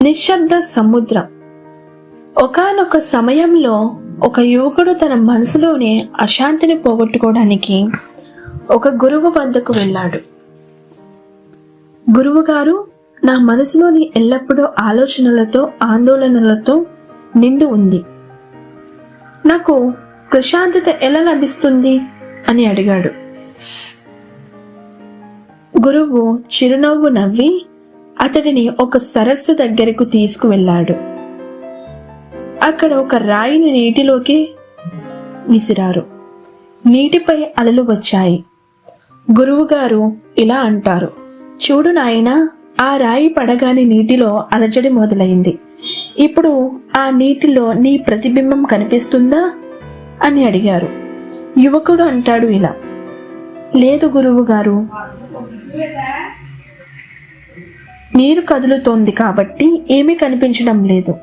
నిశ్శబ్ద సముద్రం. ఒకానొక సమయంలో ఒక యువకుడు తన మనసులోని అశాంతిని పోగొట్టుకోవడానికి ఒక గురువు వద్దకు వెళ్ళాడు. గురువుగారు, నా మనసులోని ఎల్లప్పుడూ ఆలోచనలతో ఆందోళనలతో నిండి ఉంది. నాకు ప్రశాంతత ఎలా లభిస్తుంది అని అడిగాడు. గురువు చిరునవ్వు నవ్వి అతడిని ఒక సరస్సు దగ్గరకు తీసుకువెళ్ళాడు. అక్కడ ఒక రాయిని నీటిలోకి విసిరారు. నీటిపై అలలు వచ్చాయి. గురువుగారు ఇలా అంటారు, చూడు నాయనా, ఆ రాయి పడగానే నీటిలో అలజడి మొదలైంది. ఇప్పుడు ఆ నీటిలో నీ ప్రతిబింబం కనిపిస్తుందా అని అడిగారు. యువకుడు అంటాడు ఇలా, లేదు గురువుగారు, నీరు కదులుతోంది కాబట్టి ఏమీ కనిపించడం లేదు.